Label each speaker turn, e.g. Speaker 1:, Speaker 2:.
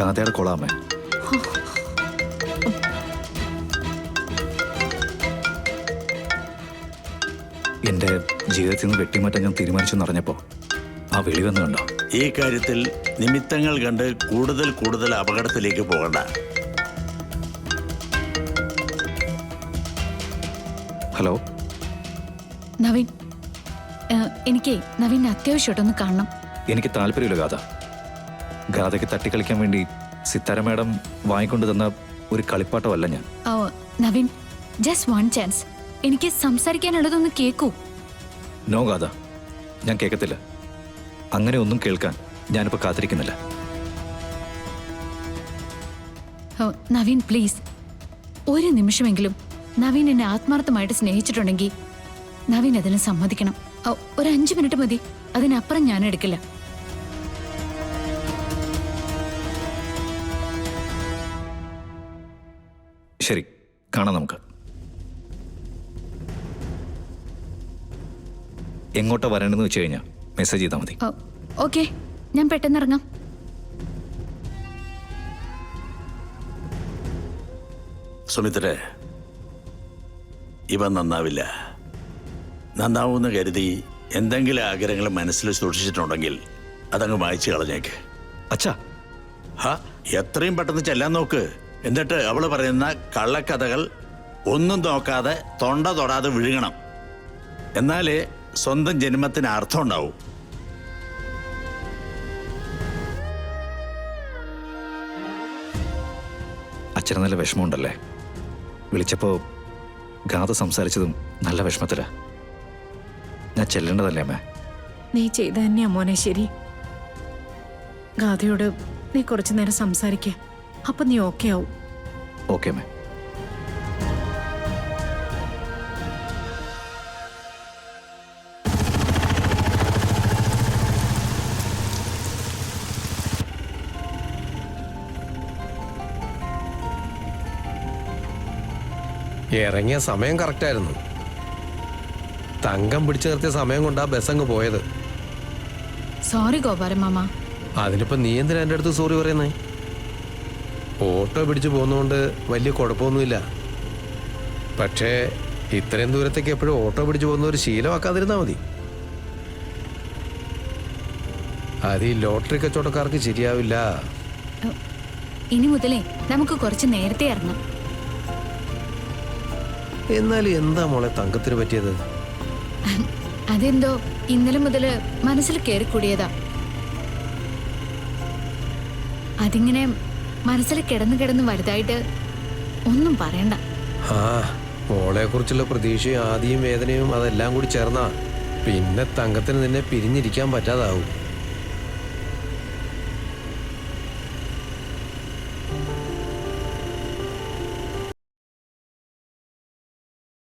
Speaker 1: ഗാഥയുടെ കൊളാമേ. എൻ്റെ ജീവിതത്തിൽ നിന്ന് വെട്ടിമാറ്റാൻ ഞാൻ തീരുമാനിച്ചെന്നറിഞ്ഞപ്പോൾ ആ വെളി വന്നു കണ്ടോ?
Speaker 2: ഈ കാര്യത്തിൽ നിമിത്തങ്ങൾ കണ്ട് കൂടുതൽ അപകടത്തിലേക്ക് പോകണ്ട.
Speaker 1: ഹലോ
Speaker 3: നവീൻ, എനിക്ക് നവീൻ അത്യാവശ്യമായിട്ടൊന്ന് കാണണം.
Speaker 1: എനിക്ക് താല്പര്യമില്ല ഗാഥ. ഗാഥയ്ക്ക് തട്ടിക്കളിക്കാൻ വേണ്ടി സിത്താര മാഡം വാങ്ങിക്കൊണ്ട് തന്ന ഒരു കളിപ്പാട്ടമല്ല ഞാൻ.
Speaker 3: Naveen, just one chance. എനിക്ക് സംസാരിക്കാനുള്ളതൊന്ന് കേൾക്കൂ.
Speaker 1: നോ ഗാഥ, ഞാൻ കേൾക്കത്തില്ല. അങ്ങനെ ഒന്നും കേൾക്കാൻ ഞാനിപ്പോൾ കാത്തിരിക്കുന്നില്ല.
Speaker 3: നവീൻ പ്ലീസ്, ഒരു നിമിഷമെങ്കിലും നവീൻ എന്നെ ആത്മാർത്ഥമായിട്ട് സ്നേഹിച്ചിട്ടുണ്ടെങ്കിൽ നവീൻ അതിന് സമ്മതിക്കണം. ഒരു 5 മിനിറ്റ് മതി, അതിനപ്പുറം ഞാൻ എടുക്കില്ല.
Speaker 1: ശരി, കാണാം നമുക്ക്. എങ്ങോട്ടാ വരണമെന്ന് വെച്ച് കഴിഞ്ഞാൽ മെസ്സേജ് ചെയ്താൽ മതി.
Speaker 3: ഓക്കെ, ഞാൻ പെട്ടെന്ന് ഇറങ്ങാം.
Speaker 2: സുമിത്രേ, ഇവ നന്നാവില്ല. നന്നാവൂന്ന് കരുതി എന്തെങ്കിലും ആഗ്രഹങ്ങൾ മനസ്സിൽ സൂക്ഷിച്ചിട്ടുണ്ടെങ്കിൽ അതങ്ങ് വായിച്ചു കളഞ്ഞേക്ക്.
Speaker 1: അച്ഛാ,
Speaker 2: എത്രയും പെട്ടെന്ന് ചെല്ലാൻ നോക്ക്. എന്നിട്ട് അവള് പറയുന്ന കള്ളക്കഥകൾ ഒന്നും നോക്കാതെ തൊണ്ട തൊടാതെ വിഴുങ്ങണം. എന്നാലേ സ്വന്തം ജന്മത്തിന് അർത്ഥം ഉണ്ടാവും.
Speaker 1: അച്ഛന് നല്ല വിഷമമുണ്ടല്ലേ? വിളിച്ചപ്പോൾ ഗാഥ സംസാരിച്ചതും നല്ല വിഷമത്തിലാ. ഞാൻ ചെല്ലേണ്ടതല്ലേ അമ്മേ?
Speaker 4: നീ ചെയ്ത തന്നെയാ മോനെ ശരി. ഗാഥയോട് നീ കുറച്ചു നേരം സംസാരിക്ക, അപ്പൊ നീ ഓക്കെ ആവും.
Speaker 1: ഓക്കെ അമ്മേ.
Speaker 5: ഇറങ്ങിയ സമയം കറക്റ്റായിരുന്നു. തങ്കം പിടിച്ചു നിർത്തിയ സമയം കൊണ്ടാ ബസ് അങ്ങ് പോയത്.
Speaker 3: Sorry Gopalan mama.
Speaker 5: അതിനിപ്പോ നീ എന്തിനാ എൻ്റെ അടുത്ത് സോറി പറയുന്നേ? ഓട്ടോ പിടിച്ചു പോകുന്നതുകൊണ്ട് വലിയ കുഴപ്പമൊന്നുമില്ല. പക്ഷേ ഇത്രയും ദൂരത്തേക്ക് എപ്പോഴും ഓട്ടോ പിടിച്ചു പോകുന്ന ഒരു ശീലമാക്കാതിരുന്നാ മതി. അത് ഈ ലോട്ടറി കച്ചവടക്കാർക്ക് ശരിയാവില്ല.
Speaker 3: ഇനി മുതലേ നമുക്ക് കുറച്ച് നേരത്തെ ഇറങ്ങാം.
Speaker 5: എന്നാലും എന്താ മോളെ തങ്കത്തിന് പറ്റിയത്?
Speaker 3: അതെന്തോ ഇന്നലെ മുതല് മനസ്സിൽ കയറിക്കൂടിയതാ. അതിങ്ങനെ മനസ്സിൽ കിടന്ന് വലുതായിട്ട് ഒന്നും പറയണ്ട.
Speaker 5: മോളെ കുറിച്ചുള്ള പ്രതീക്ഷയും ആദിയും വേദനയും അതെല്ലാം കൂടി ചേർന്നാ പിന്നെ തങ്കത്തിന് നിന്നെ പിരിഞ്ഞിരിക്കാൻ പറ്റാതാവും.